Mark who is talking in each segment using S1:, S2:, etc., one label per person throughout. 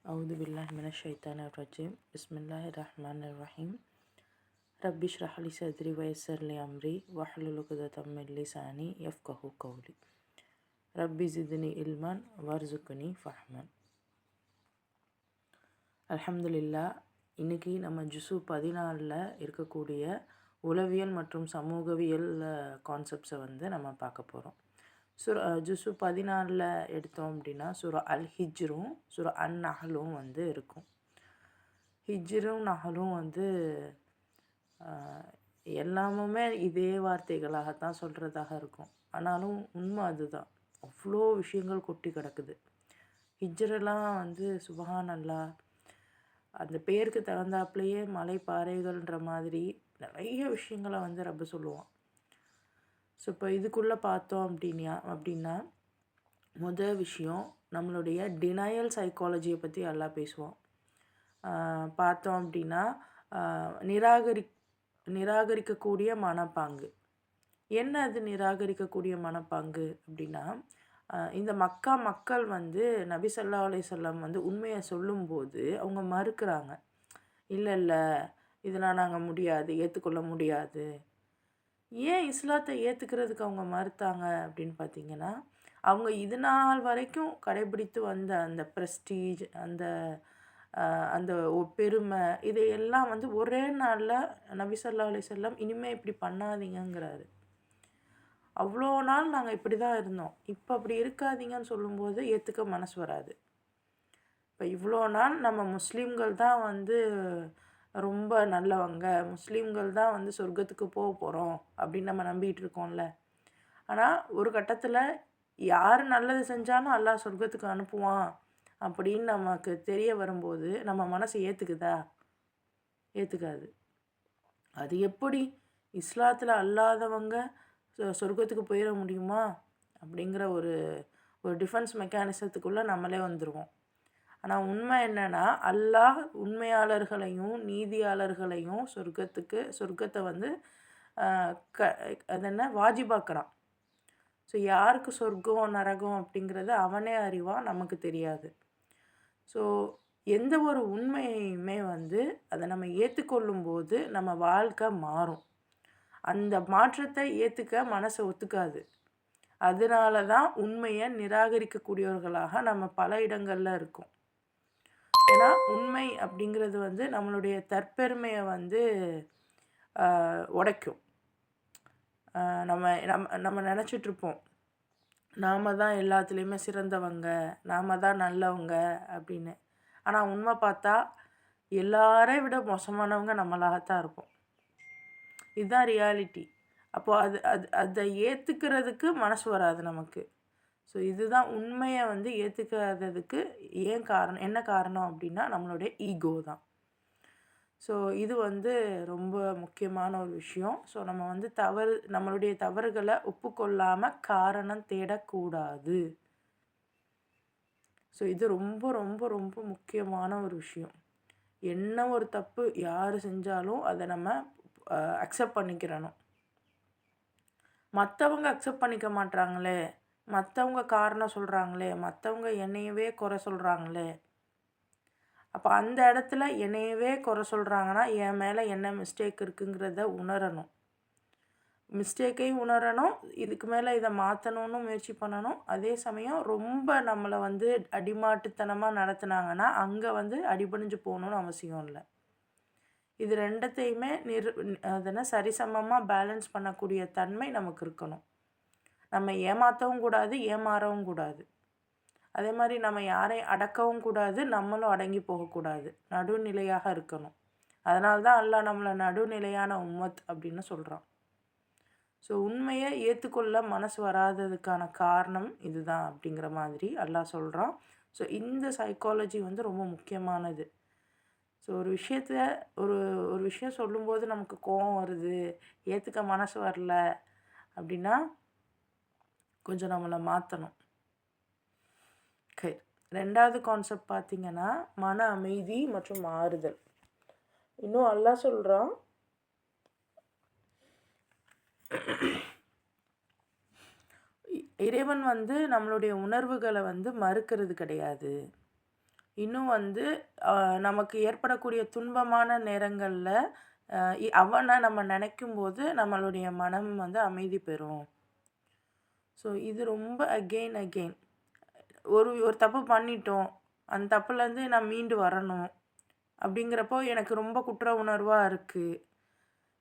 S1: أعوذ بالله من الشيطان الرجيم بسم الله الرحمن الرحيم رب اشرح لي صدري ويسر لي أمري واحلل عقدة من لساني يفقهوا قولي رب زدني علما وارزقني فهما. அல்ஹம்துலில்லாஹ். இன்றைக்கி நம்ம ஜுசு 14 இருக்கக்கூடிய உளவியல் மற்றும் சமூகவியல் கான்செப்ட்ஸை நம்ம பார்க்க போகிறோம். ஜுசு 14 எடுத்தோம் அப்படின்னா அல் ஹிஜ்ரும் அன் நஹலும் இருக்கும். ஹிஜ்ரும் நஹலும் எல்லாமுமே இதே வார்த்தைகளாகத்தான் சொல்கிறதாக இருக்கும். ஆனாலும் உண்மை அதுதான். அவ்வளோ விஷயங்கள் கொட்டி கிடக்குது. ஹிஜ்ரெலாம் சுபஹானல்லாஹ், அந்த பேருக்கு தகுந்தாப்புலையே மலை பாறைகள்ன்ற மாதிரி நிறைய விஷயங்களை ரப்பு சொல்லுவான். ஸோ இப்போ இதுக்குள்ளே பார்த்தோம் அப்படின்னா முதல் விஷயம் நம்மளுடைய டினையல் சைக்காலஜியை பற்றி எல்லாம் பேசுவோம். பார்த்தோம் அப்படின்னா நிராகரிக்கக்கூடிய மனப்பாங்கு. என்ன அது நிராகரிக்கக்கூடிய மனப்பாங்கு அப்படின்னா, இந்த மக்கள் நபி ஸல்லல்லாஹு அலைஹி வஸல்லம் உண்மையை சொல்லும்போது அவங்க மறுக்கிறாங்க. இல்லை இதெல்லாம் நாங்கள் முடியாது, ஏற்றுக்கொள்ள முடியாது. ஏன் இஸ்லாத்தை ஏற்றுக்கிறதுக்கு அவங்க மறுத்தாங்க அப்படின்னு பார்த்தீங்கன்னா, அவங்க இது நாள் வரைக்கும் கடைபிடித்து வந்த அந்த ப்ரெஸ்டீஜ், அந்த அந்த பெருமை, இதையெல்லாம் ஒரே நாளில் நபி ஸல்லல்லாஹு அலைஹி வஸல்லம் இனிமேல் இப்படி பண்ணாதீங்கிறாரு. அவ்வளோ நாள் நாங்கள் இப்படி தான் இருந்தோம், இப்போ அப்படி இருக்காதீங்கன்னு சொல்லும்போது ஏற்றுக்க மனசு வராது. இப்போ இவ்வளோ நாள் நம்ம முஸ்லீம்கள் தான் ரொம்ப நல்லவங்க, முஸ்லீம்கள் தான் சொர்க்கத்துக்கு போக போகிறோம் அப்படின்னு நம்ம நம்பிகிட்டு இருக்கோம்ல. ஆனால் ஒரு கட்டத்தில் யார் நல்லது செஞ்சாலும் அல்லாஹ் சொர்க்கத்துக்கு அனுப்புவான் அப்படின்னு நமக்கு தெரிய வரும்போது நம்ம மனசு ஏற்றுக்குதா? ஏற்றுக்காது. அது எப்படி இஸ்லாத்தில் அல்லாதவங்க சொர்க்கத்துக்கு போயிட முடியுமா அப்படிங்கிற ஒரு டிஃபென்ஸ் மெக்கானிசத்துக்குள்ளே நம்மளே வந்துடுவோம். ஆனால் உண்மை என்னென்னா, அல்லாஹ் உண்மையாளர்களையும் நீதியாளர்களையும் சொர்க்கத்தை அது என்ன வாஜிபாக்குறான். ஸோ யாருக்கு சொர்க்கம் நரகம் அப்படிங்கிறது அவனே அறிவான், நமக்கு தெரியாது. ஸோ எந்த ஒரு உண்மையுமே அதை நம்ம ஏற்றுக்கொள்ளும்போது நம்ம வாழ்க்கை மாறும். அந்த மாற்றத்தை ஏற்றுக்க மனசை ஒத்துக்காது. அதனால தான் உண்மையை நிராகரிக்கக்கூடியவர்களாக நம்ம பல இடங்களில் இருக்கோம். ஏன்னா உண்மை அப்படிங்கிறது நம்மளுடைய தற்பெருமையை உடைக்கும். நம்ம நம்ம நம்ம நினச்சிட்ருப்போம், நாம் தான் எல்லாத்துலேயுமே சிறந்தவங்க, நாம் தான் நல்லவங்க அப்படின்னு. ஆனால் உண்மை பார்த்தா எல்லாரையும் விட மோசமானவங்க நம்மளாகத்தான் இருப்போம். இதுதான் ரியாலிட்டி. அப்போது அதை ஏற்றுக்கிறதுக்கு மனசு வராது நமக்கு. ஸோ இதுதான் உண்மையை ஏற்றுக்காததுக்கு என்ன காரணம் அப்படின்னா நம்மளுடைய ஈகோ தான். ஸோ இது ரொம்ப முக்கியமான ஒரு விஷயம். ஸோ நம்ம நம்மளுடைய தவறுகளை ஒப்புக்கொள்ளாமல் காரணம் தேடக்கூடாது. ஸோ இது ரொம்ப ரொம்ப ரொம்ப முக்கியமான ஒரு விஷயம். என்ன ஒரு தப்பு யார் செஞ்சாலும் அதை நம்ம அக்செப்ட் பண்ணிக்கிறணும். மற்றவங்க அக்செப்ட் பண்ணிக்க மாட்றாங்களே, மற்றவங்க காரணம் சொல்கிறாங்களே, மற்றவங்க என்னையவே குறை சொல்கிறாங்களே, அப்போ அந்த இடத்துல என்னையவே குறை சொல்கிறாங்கன்னா என் மேலே என்ன மிஸ்டேக் இருக்குங்கிறத உணரணும். மிஸ்டேக்கையும் உணரணும், இதுக்கு மேலே இதை மாற்றணும்னு முயற்சி பண்ணணும். அதே சமயம் ரொம்ப நம்மளை அடிமாட்டுத்தனமாக நடத்துனாங்கன்னா அங்கே அடிபணிஞ்சு போகணுன்னு அவசியம் இல்லை. இது ரெண்டத்தையுமே அதனால் சரிசமமாக பேலன்ஸ் பண்ணக்கூடிய தன்மை நமக்கு இருக்கணும். நம்ம ஏமாற்றவும் கூடாது, ஏமாறவும் கூடாது. அதே மாதிரி நம்ம யாரையும் அடக்கவும் கூடாது, நம்மளும் அடங்கி போகக்கூடாது. நடுநிலையாக இருக்கணும். அதனால தான் அல்லாஹ் நம்மளை நடுநிலையான உம்மத் அப்படின்னு சொல்கிறான். ஸோ உண்மையை ஏற்றுக்கொள்ள மனசு வராததுக்கான காரணம் இதுதான் அப்படிங்கிற மாதிரி அல்லாஹ் சொல்கிறான். ஸோ இந்த சைக்காலஜி ரொம்ப முக்கியமானது. ஸோ ஒரு விஷயம் சொல்லும்போது நமக்கு கோபம் வருது, ஏற்றுக்க மனசு வரல அப்படின்னா கொஞ்சம் நம்மளை மாற்றணும். ரெண்டாவது கான்செப்ட் பார்த்திங்கன்னா மன அமைதி மற்றும் ஆறுதல். இன்னும் அல்லாஹ் சொல்கிறான், இறைவன் நம்மளுடைய உணர்வுகளை மறுக்கிறது கிடையாது. இன்னும் வந்து நமக்கு ஏற்படக்கூடிய துன்பமான நேரங்களில் அவனை நம்ம நினைக்கும்போது நம்மளுடைய மனம் வந்து அமைதி பெறும். ஸோ இது ரொம்ப அகெயின் ஒரு ஒரு தப்பு பண்ணிட்டோம், அந்த தப்புலேருந்து நான் மீண்டு வரணும் அப்படிங்கிறப்போ எனக்கு ரொம்ப குற்ற உணர்வாக இருக்குது.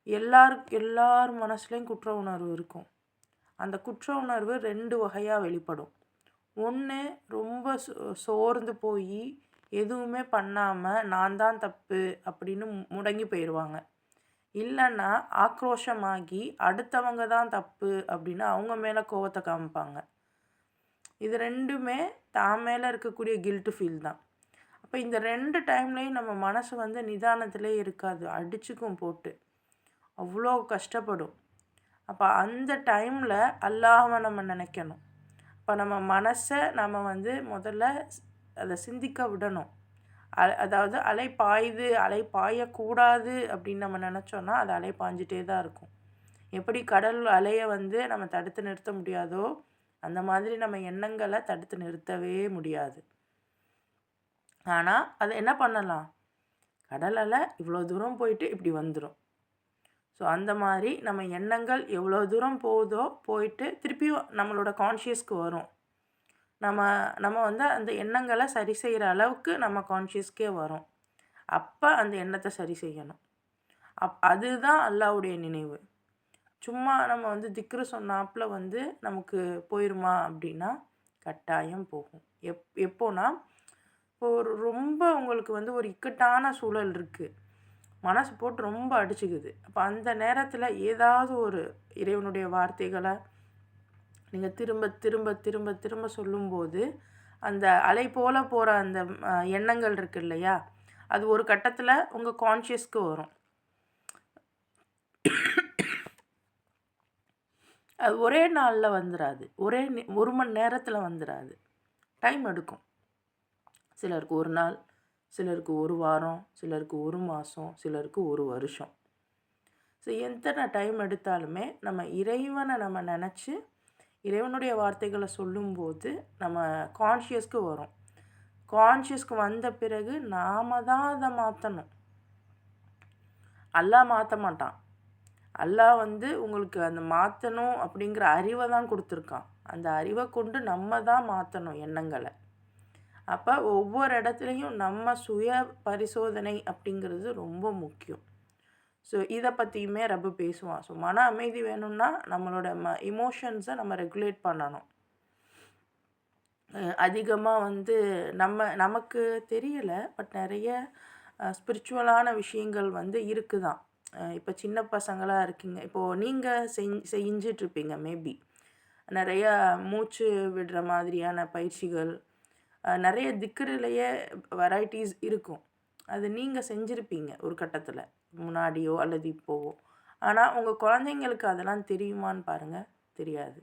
S1: எல்லார் மனசுலேயும் குற்ற உணர்வு இருக்கும். அந்த குற்ற உணர்வு 2 வகையாக வெளிப்படும். ஒன்று, ரொம்ப சோர்ந்து போய் எதுவுமே பண்ணாமல் நான் தான் தப்பு அப்படின்னு முடங்கி போயிடுவாங்க. இல்லைன்னா ஆக்ரோஷமாகி அடுத்தவங்க தான் தப்பு அப்படின்னு அவங்க மேலே கோவத்தை காமிப்பாங்க. இது 2மே தான் மேலே இருக்கக்கூடிய கில்ட்டு ஃபீல் தான். அப்போ இந்த 2 டைம்லேயும் நம்ம மனசு வந்து நிதானத்திலே இருக்காது, அடிச்சுக்கும் போட்டு அவ்வளோ கஷ்டப்படும். அப்போ அந்த டைமில் அல்லாஹ்வை நம்ம நினைக்கணும். அப்போ நம்ம மனசை நம்ம வந்து முதல்ல அதை சிந்திக்க விடணும். அதாவது அலை பாயுது, அலை பாயக்கூடாது அப்படின்னு நம்ம நினச்சோன்னா அது அலை பாஞ்சிட்டே தான் இருக்கும். எப்படி கடல் அலையை வந்து நம்ம தடுத்து நிறுத்த முடியாதோ அந்த மாதிரி நம்ம எண்ணங்களை தடுத்து நிறுத்தவே முடியாது. ஆனால் அதை என்ன பண்ணலாம், கடல் அலை இவ்வளோ தூரம் போயிட்டு இப்படி வந்துடும். ஸோ அந்த மாதிரி நம்ம எண்ணங்கள் எவ்வளோ தூரம் போகுதோ போயிட்டு திருப்பியும் நம்மளோட கான்ஷியஸ்க்கு வரும். நம்ம வந்து அந்த எண்ணங்களை சரி செய்கிற அளவுக்கு நம்ம கான்ஷியஸ்க்கே வரும். அப்போ அந்த எண்ணத்தை சரி செய்யணும். அதுதான் அல்லாஹ்வுடைய நினைவு. சும்மா நம்ம வந்து திக்ரு சொன்னாப்புல வந்து நமக்கு போயிடுமா அப்படின்னா கட்டாயம் போகும். எப்போனா இப்போ ரொம்ப உங்களுக்கு வந்து ஒரு இக்கட்டான சூழல் இருக்குது, மனசு போட்டு ரொம்ப அடிச்சுக்குது. அப்போ அந்த நேரத்தில் ஏதாவது ஒரு இறைவனுடைய வார்த்தைகளை நீங்கள் திரும்ப திரும்ப திரும்ப திரும்ப சொல்லும்போது அந்த அலை போல் போகிற அந்த எண்ணங்கள் இருக்குது இல்லையா, அது ஒரு கட்டத்தில் உங்கள் கான்ஷியஸ்க்கு வரும். அது ஒரே நாளில் வந்துடாது, ஒரு மணி நேரத்தில் வந்துடாது, டைம் எடுக்கும். சிலருக்கு ஒரு நாள், சிலருக்கு ஒரு வாரம், சிலருக்கு ஒரு மாதம், சிலருக்கு ஒரு வருஷம். ஸோ எத்தனை டைம் எடுத்தாலுமே நம்ம இறைவனை நம்ம நினச்சி இறைவனுடைய வார்த்தைகளை சொல்லும்போது நம்ம கான்ஷியஸ்க்கு வரும். கான்ஷியஸ்க்கு வந்த பிறகு நாம் தான் அதை மாற்றணும். அல்லாஹ் மாற்ற மாட்டான். அல்லாஹ் வந்து உங்களுக்கு அந்த மாற்றணும் அப்படிங்கிற அறிவை தான் கொடுத்துருக்கான். அந்த அறிவை கொண்டு நம்ம தான் மாற்றணும் எண்ணங்களை. அப்போ ஒவ்வொரு இடத்துலையும் நம்ம சுய பரிசோதனை அப்படிங்கிறது ரொம்ப முக்கியம். ஸோ இதை பற்றியுமே ரப்பு பேசுவான். ஸோ மன அமைதி வேணும்னா நம்மளோட இமோஷன்ஸை நம்ம ரெகுலேட் பண்ணணும். அதிகமாக வந்து நமக்கு தெரியலை, பட் நிறைய ஸ்பிரிச்சுவலான விஷயங்கள் வந்து இருக்குதான். இப்போ சின்ன பசங்களாக இருக்கீங்க, இப்போது நீங்கள் செஞ்சிட்ருப்பீங்க மேபி நிறையா மூச்சு விடுற மாதிரியான பயிற்சிகள், நிறைய திக்ருலேயே வெரைட்டிஸ் இருக்கும். அது நீங்கள் செஞ்சுருப்பீங்க ஒரு கட்டத்தில், முன்னாடியோ அல்லது இப்போவோ. ஆனால் உங்கள் குழந்தைங்களுக்கு அதெல்லாம் தெரியுமான்னு பாருங்கள், தெரியாது.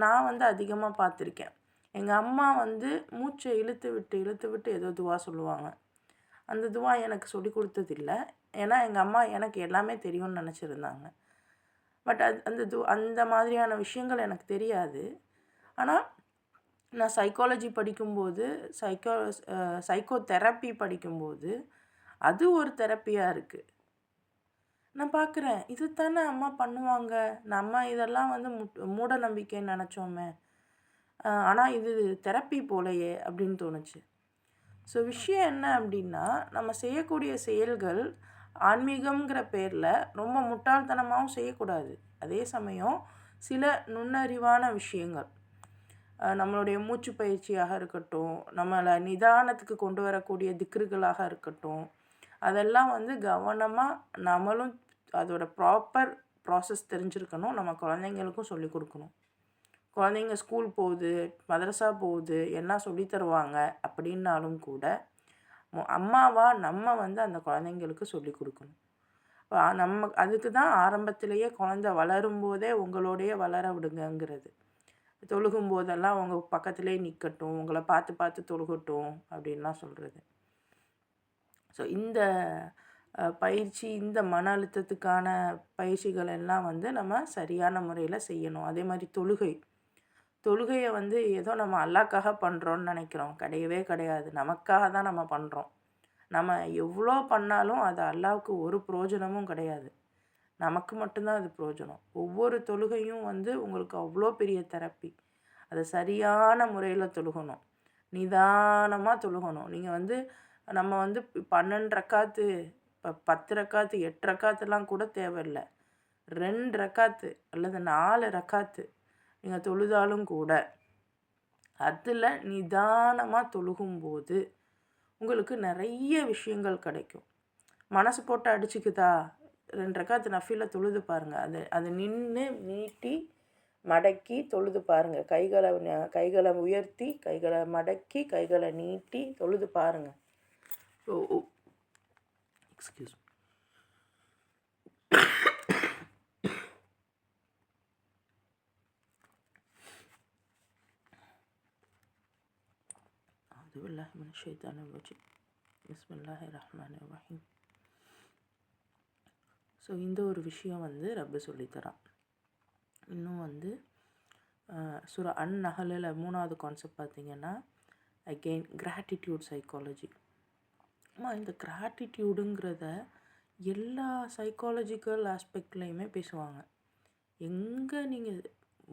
S1: நான் வந்து அதிகமாக பார்த்துருக்கேன். எங்கள் அம்மா வந்து மூச்சை இழுத்து விட்டு ஏதோ துவா சொல்லுவாங்க. அந்த துவா எனக்கு சொல்லி கொடுத்ததில்ல. ஏன்னா எங்கள் அம்மா எனக்கு எல்லாமே தெரியும்னு நினச்சிருந்தாங்க. பட் அந்த மாதிரியான விஷயங்கள் எனக்கு தெரியாது. ஆனால் நான் சைக்காலஜி படிக்கும்போது, சைக்கோ தெரப்பி படிக்கும்போது அது ஒரு தெரப்பியாக இருக்குது. நான் பார்க்குறேன், இது தானே அம்மா பண்ணுவாங்க, நம்ம இதெல்லாம் வந்து மூட நம்பிக்கைன்னு நினச்சோமே, ஆனால் இது தெரப்பி போலையே அப்படின்னு தோணுச்சு. ஸோ விஷயம் என்ன அப்படின்னா, நம்ம செய்யக்கூடிய செயல்கள் ஆன்மீகங்கிற பேரில் ரொம்ப முட்டாள்தனமாகவும் செய்யக்கூடாது. அதே சமயம் சில நுண்ணறிவான விஷயங்கள், நம்மளுடைய மூச்சு பயிற்சியாக இருக்கட்டும், நம்மளை நிதானத்துக்கு கொண்டு வரக்கூடிய திக்ருகளாக இருக்கட்டும், அதெல்லாம் வந்து கவனமாக நம்மளும் அதோட ப்ராப்பர் ப்ராசஸ் தெரிஞ்சிருக்கணும். நம்ம குழந்தைங்களுக்கும் சொல்லிக் கொடுக்கணும். குழந்தைங்க ஸ்கூல் போகுது, மதரசா போகுது, என்ன சொல்லித்தருவாங்க அப்படின்னாலும் கூட அம்மாவாக நம்ம வந்து அந்த குழந்தைங்களுக்கு சொல்லிக் கொடுக்கணும். நம்ம அதுக்கு தான் ஆரம்பத்திலேயே குழந்தை வளரும்போதே உங்களோடையே வளர விடுங்கங்கிறது. தொழுகும் போதெல்லாம் அவங்க பக்கத்துலேயே நிற்கட்டும், உங்களை பார்த்து தொழுகட்டும் அப்படின்லாம் சொல்கிறது. ஸோ இந்த பயிற்சி, இந்த மன அழுத்தத்துக்கான பயிற்சிகள் எல்லாம் வந்து நம்ம சரியான முறையில் செய்யணும். அதே மாதிரி தொழுகையை வந்து ஏதோ நம்ம அல்லாஹ்க்காக பண்ணுறோன்னு நினைக்கிறோம். கிடையவே கிடையாது. நமக்காக தான் நம்ம பண்ணுறோம். நம்ம எவ்வளோ பண்ணாலும் அது அல்லாஹ்வுக்கு ஒரு பிரயோஜனமும் கிடையாது. நமக்கு மட்டும்தான் அது பிரயோஜனம். ஒவ்வொரு தொழுகையும் வந்து உங்களுக்கு அவ்வளோ பெரிய தெரப்பி. அதை சரியான முறையில் தொழுகணும். நிதானமாக தொழுகணும். நீங்கள் வந்து நம்ம வந்து 12 ரக்காத்து, இப்போ 10 ரக்காத்து, 8 ரக்காத்துலாம் கூட தேவையில்லை. 2 ரக்காத்து அல்லது 4 ரக்காத்து நீங்கள் தொழுதாலும் கூட அதில் நிதானமாக தொழுகும்போது உங்களுக்கு நிறைய விஷயங்கள் கிடைக்கும். மனசு போட்டு அடிச்சுக்குதா, 2 ரக்காத்து நஃபில தொழுது பாருங்கள். அது நின்று நீட்டி மடக்கி தொழுது பாருங்கள். கைகளை உயர்த்தி, கைகளை மடக்கி, கைகளை நீட்டி தொழுது பாருங்கள். எக்ஸ்கியூஸ் பிஸ்மில்லாஹிர்ரஹ்மானிர்ரஹீம். ஸோ இந்த ஒரு விஷயம் வந்து ரப்பு சொல்லித்தரான். இன்னும் வந்து சூரா அன்-நஹ்லில் 3வது கான்செப்ட் பார்த்திங்கன்னா, அகெயின் கிராட்டிடியூட் சைக்காலஜி. இந்த கிராட்டிடியூடுங்கிறத எல்லா சைக்காலஜிக்கல் ஆஸ்பெக்ட்லேயுமே பேசுவாங்க. எங்கே நீங்கள்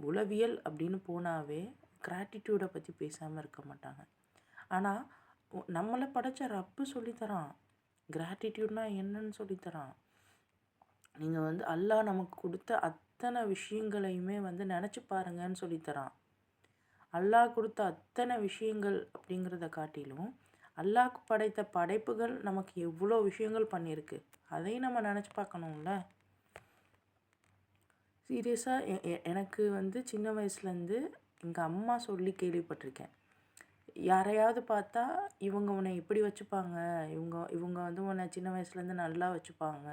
S1: உளவியல் அப்படின்னு போனாவே கிராட்டிடியூடை பற்றி பேசாமல் இருக்க மாட்டாங்க. ஆனால் நம்மளை படைச்ச ரப்பு சொல்லித்தரான், கிராட்டிடியூட்னா என்னன்னு சொல்லித்தரான். நீங்கள் வந்து அல்லாஹ் நமக்கு கொடுத்த அத்தனை விஷயங்களையுமே வந்து நினச்சி பாருங்கன்னு சொல்லித்தரான். அல்லாஹ் கொடுத்த அத்தனை விஷயங்கள் அப்படிங்கிறத காட்டிலும் அல்லாஹ் படைத்த படைப்புகள் நமக்கு எவ்வளோ விஷயங்கள் பண்ணியிருக்கு, அதையும் நம்ம நினச்சி பார்க்கணும்ல. சீரியஸாக எனக்கு வந்து சின்ன வயசுலேருந்து எங்கள் அம்மா சொல்லி கேள்விப்பட்டிருக்கேன். யாரையாவது பார்த்தா இவங்க உன்னை இப்படி வச்சுப்பாங்க, இவங்க வந்து உன்னை சின்ன வயசுலேருந்து நல்லா வச்சுப்பாங்க,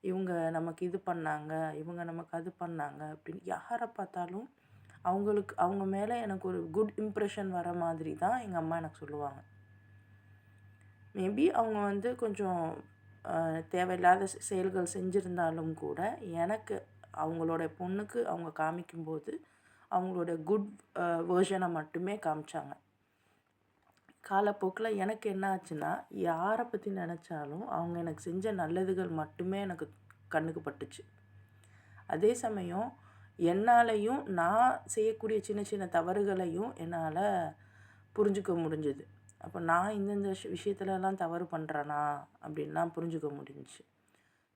S1: இவங்க நமக்கு இது பண்ணாங்க, இவங்க நமக்கு அது பண்ணாங்க அப்படின்னு யாரை பார்த்தாலும் அவங்க மேலே எனக்கு ஒரு குட் இம்ப்ரெஷன் வர மாதிரி தான் எங்கள் அம்மா எனக்கு சொல்லுவாங்க. மேபி அவங்க வந்து கொஞ்சம் தேவையில்லாத செயல்கள் செஞ்சுருந்தாலும் கூட எனக்கு அவங்களோட பொண்ணுக்கு அவங்க காமிக்கும்போது அவங்களோட குட் வேர்ஷனை மட்டுமே காமிச்சாங்க. காலப்போக்கில் எனக்கு என்ன ஆச்சுன்னா, யாரை பற்றி நினச்சாலும் அவங்க எனக்கு செஞ்ச நல்லதுகள் மட்டுமே எனக்கு கண்ணுக்கு பட்டுச்சு. அதே சமயம் என்னாலையும் நான் செய்யக்கூடிய சின்ன சின்ன தவறுகளையும் என்னால் புரிஞ்சுக்க முடிஞ்சுது. அப்போ நான் இந்தந்த விஷயத்துலலாம் தவறு பண்ணுறேனா அப்படின்லாம் புரிஞ்சுக்க முடிஞ்சிச்சு.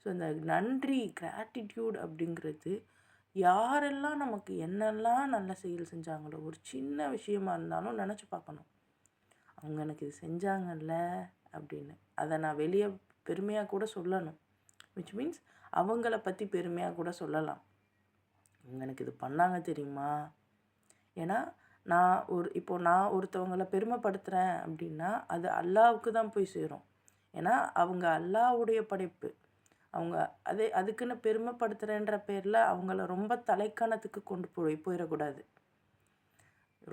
S1: ஸோ இந்த நன்றி, கிராட்டிடியூட் அப்படிங்கிறது யாரெல்லாம் நமக்கு என்னெல்லாம் நல்ல செயல் செஞ்சாங்களோ, ஒரு சின்ன விஷயமா இருந்தாலும் நினச்சி பார்க்கணும். அவங்க எனக்கு இது செஞ்சாங்கல்ல அப்படின்னு. அதை நான் வெளியே பெருமையாக கூட சொல்லணும். விச் மீன்ஸ் அவங்கள பற்றி பெருமையாக கூட சொல்லலாம். இவங்க எனக்கு இது பண்ணாங்க தெரியுமா. ஏன்னா நான் ஒருத்தவங்களை பெருமைப்படுத்துகிறேன் அப்படின்னா அது அல்லாஹ்வுக்கு தான் போய் சேரும். ஏன்னா அவங்க அல்லாஹ்வுடைய படைப்பு. அவங்க அதுக்குன்னு பெருமைப்படுத்துகிறேன்ற பேரில் அவங்கள ரொம்ப தலைக்கணத்துக்கு கொண்டு போயிடக்கூடாது.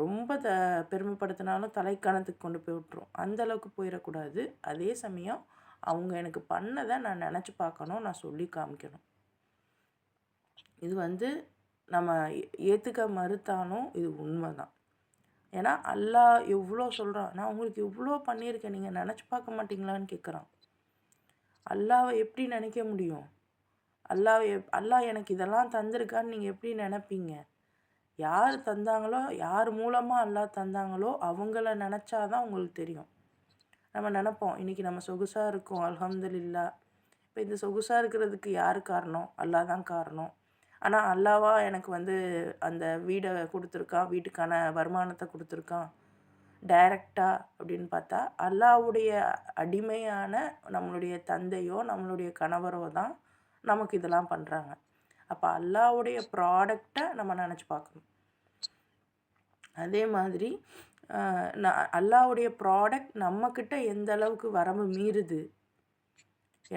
S1: ரொம்ப பெருமைப்படுத்தினாலும் தலைக்கணத்துக்கு கொண்டு போய் விட்டுரும். அந்தளவுக்கு போயிடக்கூடாது. அதே சமயம் அவங்க எனக்கு பண்ணதை நான் நினச்சி பார்க்கணும், நான் சொல்லி காமிக்கணும். இது வந்து நம்ம ஏற்றுக்க மறுத்தாலும் இது உண்மை தான். ஏன்னா அல்லாஹ் எவ்வளோ சொல்கிறான், நான் உங்களுக்கு எவ்வளோ பண்ணியிருக்கேன், நீங்கள் நினச்சி பார்க்க மாட்டிங்களான்னு கேட்குறான். அல்லாவை எப்படி நினைக்க முடியும்? அல்லாஹ் எனக்கு இதெல்லாம் தந்திருக்கான்னு நீங்கள் எப்படி நினைப்பீங்க? யார் தந்தாங்களோ, யார் மூலமாக அல்லாஹ் தந்தாங்களோ அவங்கள நினச்சாதான் உங்களுக்கு தெரியும். நம்ம நினப்போம், இன்றைக்கி நம்ம சொகுசாக இருக்கோம், அல்ஹம்துலில்லாஹ். இப்போ இந்த சொகுசாக இருக்கிறதுக்கு யார் காரணம்? அல்லாஹ் தான் காரணம். ஆனால் அல்லாவா எனக்கு வந்து அந்த வீடை கொடுத்துருக்கான், வீட்டுக்கான வருமானத்தை கொடுத்துருக்கான் டைரெக்டாக அப்படின்னு பார்த்தா, அல்லாஹ்வுடைய அடிமையான நம்மளுடைய தந்தையோ நம்மளுடைய கணவரோ தான் நமக்கு இதெல்லாம் பண்ணுறாங்க. அப்போ அல்லாஹ்வுடைய ப்ராடக்டை நம்ம நினச்சி பார்க்கணும். அதே மாதிரி அல்லாஹ்வுடைய ப்ராடக்ட் நம்மக்கிட்ட எந்த அளவுக்கு வரம்பு மீறுது,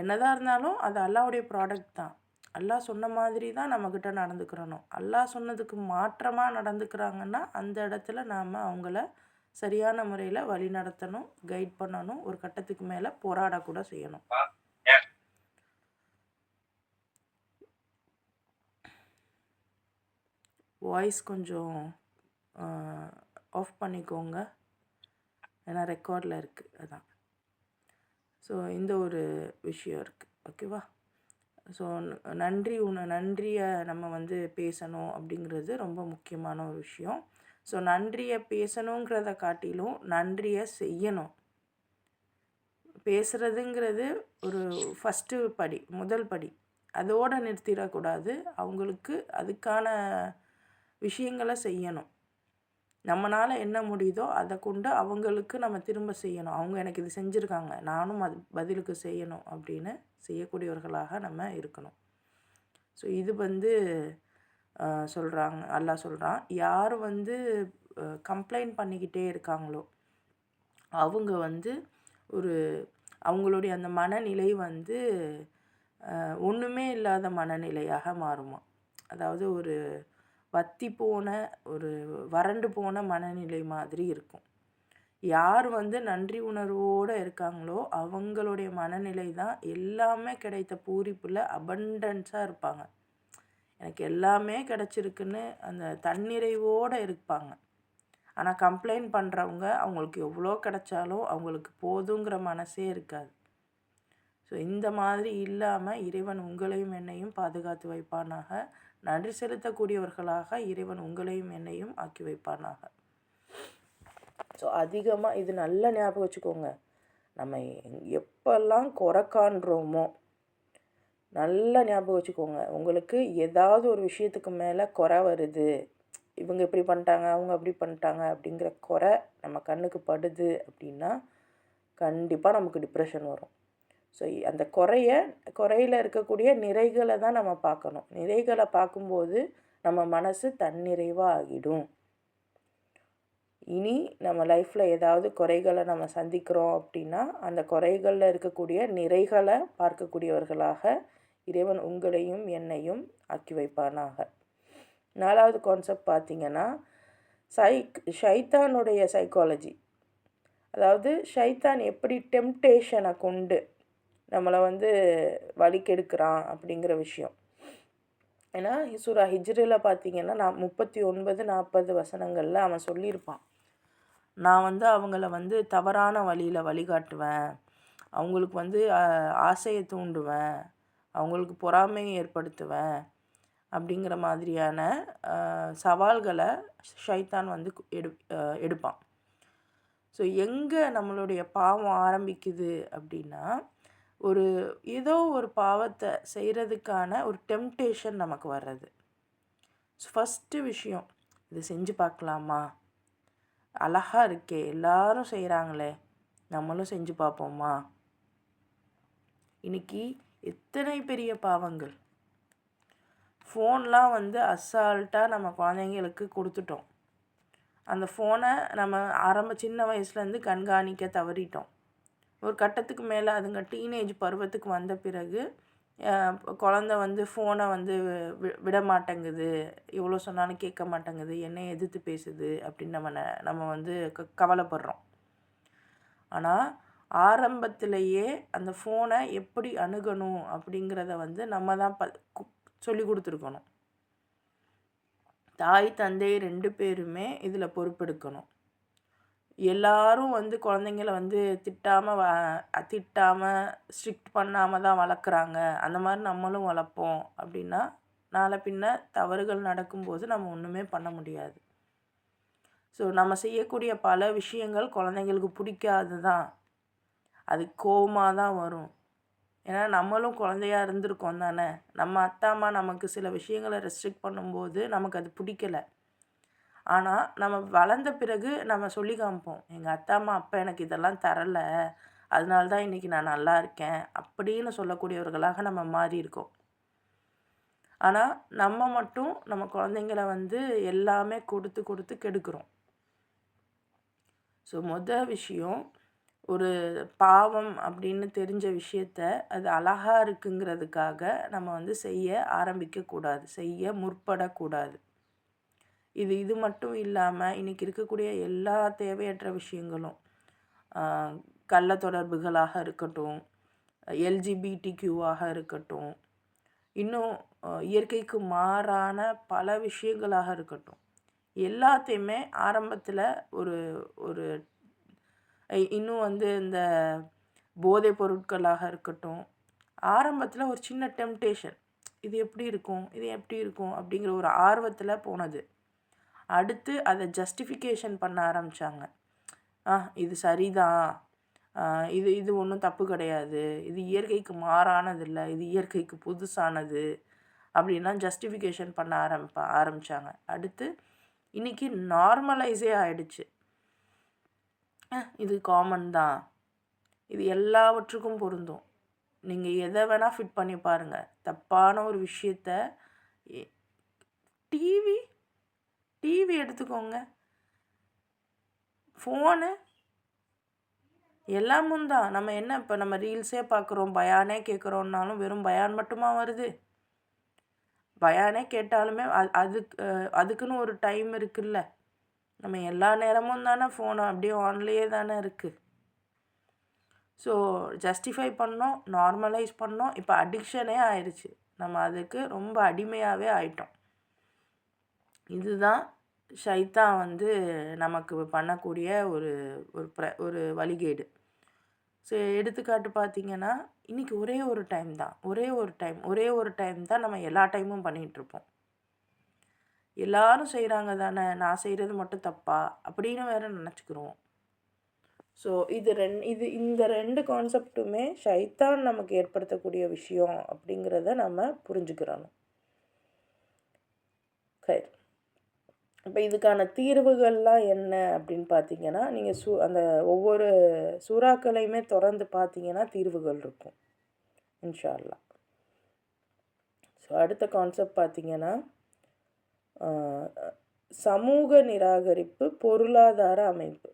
S1: என்னதான் இருந்தாலும் அது அல்லாஹ்வுடைய ப்ராடக்ட் தான். அல்லாஹ் சொன்ன மாதிரி தான் நம்மக்கிட்ட நடந்துக்கிறணும். அல்லாஹ் சொன்னதுக்கு மாற்றமாக நடந்துக்கிறாங்கன்னா அந்த இடத்துல நாம் அவங்கள சரியான முறையில் வழி நடத்தணும், கைட் பண்ணணும், ஒரு கட்டத்துக்கு மேலே போராடக்கூட செய்யணும். வாய்ஸ் கொஞ்சம் ஆஃப் பண்ணிக்கோங்க, ஏன்னா ரெக்கார்டில் இருக்குது அதான். ஸோ இந்த ஒரு விஷயம் இருக்குது, ஓகேவா? ஸோ நன்றியை நம்ம வந்து பேசணும் அப்படிங்கிறது ரொம்ப முக்கியமான ஒரு விஷயம். ஸோ நன்றியை பேசணுங்கிறத காட்டிலும் நன்றியை செய்யணும். பேசுகிறதுங்கிறது ஒரு ஃபஸ்ட்டு படி, முதல் படி. அதோடு நிறுத்திடக்கூடாது. அவங்களுக்கு அதுக்கான விஷயங்களை செய்யணும். நம்மளால் என்ன முடியுதோ அதை கொண்டு அவங்களுக்கு நம்ம திரும்ப செய்யணும். அவங்க எனக்கு இது செஞ்சுருக்காங்க, நானும் அது பதிலுக்கு செய்யணும் அப்படின்னு செய்யக்கூடியவர்களாக நம்ம இருக்கணும். ஸோ இது வந்து சொல்கிறாங்க, அல்லாஹ் சொல்கிறான், யார் வந்து கம்ப்ளைண்ட் பண்ணிக்கிட்டே இருக்காங்களோ அவங்க வந்து ஒரு அவங்களுடைய அந்த மனநிலை வந்து ஒன்றுமே இல்லாத மனநிலையாக மாறுமா. அதாவது ஒரு வத்தி போன, ஒரு வறண்டு போன மனநிலை மாதிரி இருக்கும். யார் வந்து நன்றி உணர்வோடு இருக்காங்களோ அவங்களுடைய மனநிலை தான் எல்லாமே கிடைத்த பூரிப்பில் அபண்டன்ஸாக இருப்பாங்க. எனக்கு எல்லாமே கிடச்சிருக்குன்னு அந்த தன்னிறைவோடு இருப்பாங்க. ஆனால் கம்ப்ளைண்ட் பண்ணுறவங்க அவங்களுக்கு எவ்வளோ கிடைச்சாலும் அவங்களுக்கு போதுங்கிற மனசே இருக்காது. ஸோ இந்த மாதிரி இல்லாமல் இறைவன் உங்களையும் என்னையும் பாதுகாத்து வைப்பானாக. நன்றி செலுத்தக்கூடியவர்களாக இறைவன் உங்களையும் என்னையும் ஆக்கி வைப்பானாக. ஸோ அதிகமாக இது நல்லா ஞாபகம் வச்சுக்கோங்க. நம்ம எப்பெல்லாம் குறை காண்றோமோ நல்லா ஞாபகம் வச்சுக்கோங்க. உங்களுக்கு ஏதாவது ஒரு விஷயத்துக்கு மேலே குறை வருது, இவங்க இப்படி பண்ணிட்டாங்க, அவங்க அப்படி பண்ணிட்டாங்க அப்படிங்கிற குறை நம்ம கண்ணுக்கு படுது அப்படின்னா கண்டிப்பாக நமக்கு டிப்ரெஷன் வரும். ஸோ அந்த குறையில் இருக்கக்கூடிய நிறைகளை தான் நம்ம பார்க்கணும். நிறைகளை பார்க்கும்போது நம்ம மனசு தன்னிறைவாக ஆகிடும். இனி நம்ம லைஃப்பில் ஏதாவது குறைகளை நம்ம சந்திக்கிறோம் அப்படின்னா அந்த குறைகளில் இருக்கக்கூடிய நிறைகளை பார்க்கக்கூடியவர்களாக இறைவன் உங்களையும் என்னையும் ஆக்கி வைப்பானாக. 4வது கான்செப்ட் பார்த்திங்கன்னா ஷைத்தானுடைய சைக்காலஜி. அதாவது ஷைத்தான் எப்படி டெம்டேஷனை கொண்டு நம்மளை வந்து வழிக்கெடுக்கிறான் அப்படிங்கிற விஷயம். ஏன்னா சூரா ஹிஜ்ரில் பார்த்திங்கன்னா 39-40 வசனங்களில் அவன் சொல்லியிருப்பான், நான் வந்து அவங்கள வந்து தவறான வழியில் வழிகாட்டுவேன், அவங்களுக்கு வந்து ஆசையை தூண்டுவேன், அவங்களுக்கு பொறாமையை ஏற்படுத்துவேன் அப்படிங்கிற மாதிரியான சவால்களை ஷைத்தான் வந்து எடுப்பான். ஸோ எங்கே நம்மளுடைய பாவம் ஆரம்பிக்குது அப்படின்னா ஏதோ ஒரு பாவத்தை செய்கிறதுக்கான ஒரு டெம்டேஷன் நமக்கு வர்றது. ஸோ ஃபஸ்ட்டு விஷயம், இது செஞ்சு பார்க்கலாமா, அழகாக இருக்கே, எல்லாரும் செய்கிறாங்களே, நம்மளும் செஞ்சு பார்ப்போமா. இன்றைக்கி எத்தனை பெரிய பாவங்கள். ஃபோன்லாம் வந்து அசால்ட்டாக நம்ம குழந்தைங்களுக்கு கொடுத்துட்டோம். அந்த ஃபோனை நம்ம சின்ன வயசுலேருந்து கண்காணிக்க தவறிட்டோம். ஒரு கட்டத்துக்கு மேலே அதுங்க டீனேஜ் பருவத்துக்கு வந்த பிறகு குழந்த வந்து ஃபோனை வந்து விட மாட்டேங்குது, எவ்வளோ சொன்னாலும் கேட்க மாட்டேங்குது, என்னை எதிர்த்து பேசுது அப்படின்னு நம்ம வந்து கவலைப்படுறோம். ஆனால் ஆரம்பத்திலேயே அந்த ஃபோனை எப்படி அணுகணும் அப்படிங்கிறத வந்து நம்ம தான் சொல்லி கொடுத்துருக்கணும். தாய் தந்தை 2 பேருமே இதில் பொறுப்பெடுக்கணும். எல்லாரும் வந்து குழந்தைங்கள வந்து திட்டாமல் ஸ்ட்ரிக்ட் பண்ணாமல் தான் வளர்க்குறாங்க, அந்த மாதிரி நம்மளும் வளர்ப்போம் அப்படின்னா நாளை பின்ன தவறுகள் நடக்கும்போது நம்ம ஒன்றுமே பண்ண முடியாது. ஸோ நம்ம செய்யக்கூடிய பல விஷயங்கள் குழந்தைங்களுக்கு பிடிக்காது தான், அது கோவமாக தான் வரும். ஏன்னா நம்மளும் குழந்தையாக இருந்திருக்கோம் தானே. நம்ம அத்தா அம்மா நமக்கு சில விஷயங்களை ரெஸ்ட்ரிக்ட் பண்ணும்போது நமக்கு அது பிடிக்கல. ஆனால் நம்ம வளர்ந்த பிறகு நம்ம சொல்லி காமிப்போம், எங்கள் அத்தா அம்மா அப்போ எனக்கு இதெல்லாம் தரலை, அதனால தான் இன்றைக்கி நான் நல்லா இருக்கேன் அப்படின்னு சொல்லக்கூடியவர்களாக நம்ம மாறி இருக்கோம். ஆனால் நம்ம மட்டும் நம்ம குழந்தைங்கள வந்து எல்லாமே கொடுத்து கொடுத்து கெடுக்கிறோம். ஸோ விஷயம், ஒரு பாவம் அப்படின்னு தெரிஞ்ச விஷயத்த அது அழகாக இருக்குங்கிறதுக்காக நம்ம வந்து செய்ய ஆரம்பிக்கக்கூடாது, செய்ய முற்படக்கூடாது. இது மட்டும் இல்லாமல் இன்றைக்கி இருக்கக்கூடிய எல்லா தேவையற்ற விஷயங்களும், கள்ள தொடர்புகளாக இருக்கட்டும், எல்ஜிபிடிக்யூவாக இருக்கட்டும், இன்னும் இயற்கைக்கு மாறான பல விஷயங்களாக இருக்கட்டும், எல்லாத்தையுமே ஆரம்பத்தில் ஒரு ஒரு இன்னும் வந்து இந்த போதைப் பொருட்களாக இருக்கட்டும், ஆரம்பத்தில் ஒரு சின்ன டெம்டேஷன், இது எப்படி இருக்கும், இது எப்படி இருக்கும் அப்படிங்கிற ஒரு ஆர்வத்தில் போனது. அடுத்து அதை ஜஸ்டிஃபிகேஷன் பண்ண ஆரம்பித்தாங்க. இது சரிதான், இது இது ஒன்றும் தப்பு கிடையாது, இது இயற்கைக்கு மாறானது இல்லை, இது இயற்கைக்கு புதுசானது அப்படின்லாம் ஜஸ்டிஃபிகேஷன் பண்ண ஆரம்பித்தாங்க. அடுத்து இன்றைக்கி நார்மலைஸே ஆயிடுச்சு. இது காமன் தான், இது எல்லாவற்றுக்கும் பொருந்தும், நீங்கள் எதை வேணால் ஃபிட் பண்ணி பாருங்கள். தப்பான ஒரு விஷயத்த டிவி எடுத்துக்கோங்க, ஃபோனு எல்லாமும் தான். நம்ம என்ன இப்போ நம்ம ரீல்ஸே பார்க்குறோம், பயானே கேட்குறோன்னாலும் வெறும் பயான் மட்டுமா வருது? பயானே கேட்டாலுமே அதுக்குன்னு ஒரு டைம் இருக்குல்ல. நம்ம எல்லா நேரமும் தானே ஃபோனை அப்படியே ஆன்லேயே தானே இருக்குது. ஸோ ஜஸ்டிஃபை பண்ணோம், நார்மலைஸ் பண்ணோம், இப்போ அடிக்ஷனே ஆயிடுச்சு. நம்ம அதுக்கு ரொம்ப அடிமையாகவே ஆயிட்டோம். இதுதான் ஷைத்தான் வந்து நமக்கு பண்ணக்கூடிய ஒரு ஒரு வழிகேடு. ஸோ எடுத்துக்காட்டு பார்த்திங்கன்னா, இன்றைக்கி ஒரே ஒரு டைம் தான் நம்ம எல்லா டைமும் பண்ணிகிட்ருப்போம். எல்லாரும் செய்கிறாங்க தானே, நான் செய்கிறது மட்டும் தப்பா அப்படின்னு வேறு நினச்சிக்கிறோம். ஸோ இந்த ரெண்டு கான்செப்ட்டுமே ஷைத்தான் நமக்கு ஏற்படுத்தக்கூடிய விஷயம் அப்படிங்கிறத நம்ம புரிஞ்சுக்கிறணும். சரி, இப்போ இதுக்கான தீர்வுகள்லாம் என்ன அப்படின்னு பார்த்தீங்கன்னா, நீங்கள் அந்த ஒவ்வொரு சூறாக்களையுமே தொடர்ந்து பார்த்தீங்கன்னா தீர்வுகள் இருக்கும் இன்ஷா அல்லாஹ். ஸோ அடுத்த கான்செப்ட் பார்த்தீங்கன்னா, சமூக நிராகரிப்பு பொருளாதார அமைப்பு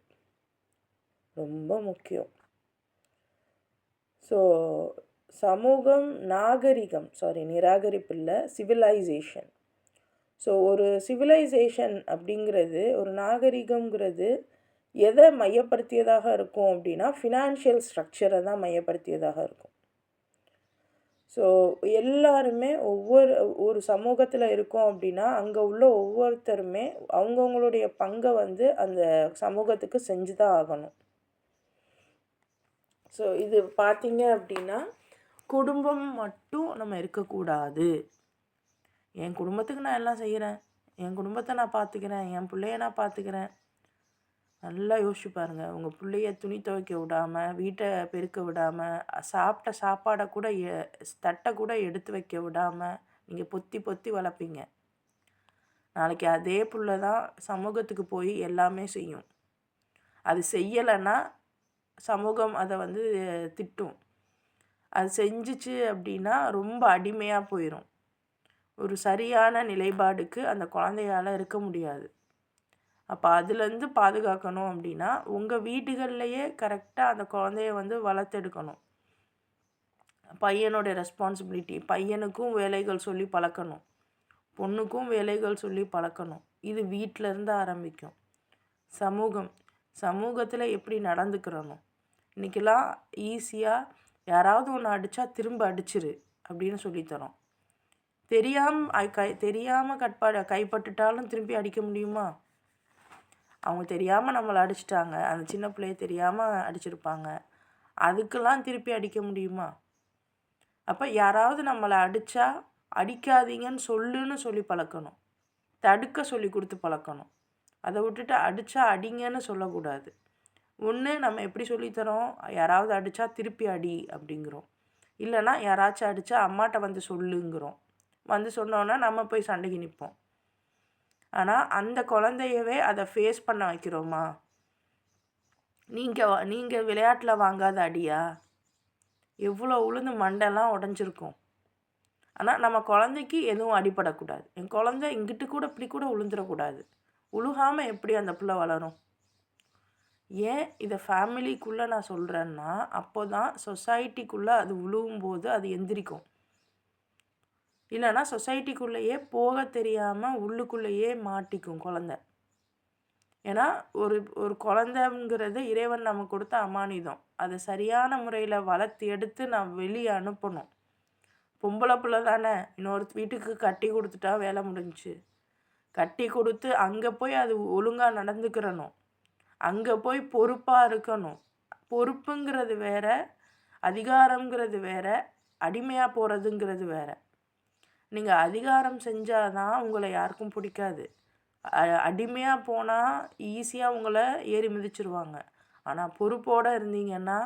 S1: ரொம்ப முக்கியம். ஸோ சமூகம் நிராகரிப்பு இல்லை, சிவிலைசேஷன். ஸோ ஒரு சிவிலைசேஷன் அப்படிங்கிறது, ஒரு நாகரிகங்கிறது எதை மையப்படுத்தியதாக இருக்கும் அப்படின்னா, ஃபினான்ஷியல் ஸ்ட்ரக்சரை தான் மையப்படுத்தியதாக இருக்கும். ஸோ எல்லாருமே ஒரு சமூகத்தில் இருக்கோம் அப்படின்னா, அங்கே உள்ள ஒவ்வொருத்தருமே அவங்கவுங்களுடைய பங்கை வந்து அந்த சமூகத்துக்கு செஞ்சு தான் ஆகணும். ஸோ இது பார்த்திங்க அப்படின்னா, குடும்பம் மட்டும் நம்ம இருக்கக்கூடாது. என் குடும்பத்துக்கு நான் எல்லாம் செய்கிறேன், என் குடும்பத்தை நான் பார்த்துக்கிறேன், என் பிள்ளைய நான் பார்த்துக்கிறேன். நல்லா யோசிச்சு பாருங்கள். உங்கள் பிள்ளைய துணி துவைக்க விடாமல், வீட்டை பெருக்க விடாமல், சாப்பிட்ட சாப்பாடை கூட தட்டை கூட எடுத்து வைக்க விடாமல் நீங்கள் பொத்தி பொத்தி வளர்ப்பீங்க. நாளைக்கு அதே புள்ள தான் சமூகத்துக்கு போய் எல்லாமே செய்யும். அது செய்யலைன்னா சமூகம் அதை வந்து திட்டும். அது செஞ்சிச்சு அப்படின்னா ரொம்ப அடிமையாக போயிடும். ஒரு சரியான நிலைப்பாடுக்கு அந்த குழந்தையால் இருக்க முடியாது. அப்போ அதுலேருந்து பாதுகாக்கணும் அப்படின்னா, உங்கள் வீடுகள்லையே கரெக்டாக அந்த குழந்தைய வந்து வளர்த்தெடுக்கணும். பையனுடைய ரெஸ்பான்சிபிலிட்டி, பையனுக்கும் வேலைகள் சொல்லி பழக்கணும், பொண்ணுக்கும் வேலைகள் சொல்லி பழக்கணும். இது வீட்டிலேருந்து ஆரம்பிக்கும். சமூகத்தில் எப்படி நடந்துக்கிறணும். இன்றைக்கெல்லாம் ஈஸியாக யாராவது ஒன்று அடித்தா திரும்ப அடிச்சிரு அப்படின்னு சொல்லித்தரோம். தெரியாமல் கைப்பட்டுட்டாலும் திரும்பி அடிக்க முடியுமா? அவங்க தெரியாமல் நம்மளை அடிச்சிட்டாங்க, அந்த சின்ன பிள்ளைய தெரியாமல் அடிச்சிருப்பாங்க, அதுக்கெல்லாம் திருப்பி அடிக்க முடியுமா? அப்போ யாராவது நம்மளை அடித்தா அடிக்காதீங்கன்னு சொல்லி பழக்கணும், தடுக்க சொல்லி கொடுத்து பழக்கணும். அதை விட்டுட்டு அடித்தா அடிங்கன்னு சொல்லக்கூடாது. ஒன்று நம்ம எப்படி சொல்லித்தரோம், யாராவது அடித்தா திருப்பி அடி அப்படிங்கிறோம், இல்லைனா யாராச்சும் அடித்தா அம்மாட்ட வந்து சொல்லுங்கிறோம். வந்து சொன்னோன்னா நம்ம போய் சண்டைக்கு நிற்போம். ஆனால் அந்த குழந்தையவே அதை ஃபேஸ் பண்ண வைக்கிறோமா? நீங்கள் விளையாட்டில் வாங்காத அடியா? எவ்வளோ உளுந்து மண்டெல்லாம் உடஞ்சிருக்கும். ஆனால் நம்ம குழந்தைக்கு எதுவும் அடிப்படக்கூடாது. என் குழந்தை இங்கிட்டு கூட இப்படி கூட உளுந்துடக்கூடாது. உழுகாமல் எப்படி அந்த பிள்ளை வளரும்? ஏன் இதை ஃபேமிலிக்குள்ளே நான் சொல்கிறேன்னா, அப்போ தான் சொசைட்டிக்குள்ளே அது உழுவும்போது அது எந்திரிக்கும். இல்லைனா சொசைட்டிக்குள்ளேயே போக தெரியாமல் உள்ளுக்குள்ளேயே மாட்டிக்கும் குழந்த. ஏன்னா ஒரு குழந்தைங்கிறது இறைவன் நமக்கு கொடுத்த அமானிதம். அதை சரியான முறையில் வளர்த்து எடுத்து நான் வெளியே அனுப்பணும். பொம்பளை பிள்ளை தானே, இன்னொரு வீட்டுக்கு கட்டி கொடுத்துட்டா வேலை முடிஞ்சுச்சு. கட்டி கொடுத்து அங்கே போய் அது ஒழுங்காக நடந்துக்கிறணும், அங்கே போய் பொறுப்பாக இருக்கணும். பொறுப்புங்கிறது வேற, அதிகாரங்கிறது வேற, அடிமையாக போகிறதுங்கிறது வேற. நீங்கள் அதிகாரம் செஞ்சால் தான் உங்களை யாருக்கும் பிடிக்காது. அடிமையாக போனால் ஈஸியாக உங்களை ஏறி மிதிச்சிருவாங்க. ஆனால் பொறுப்போடு இருந்தீங்கன்னா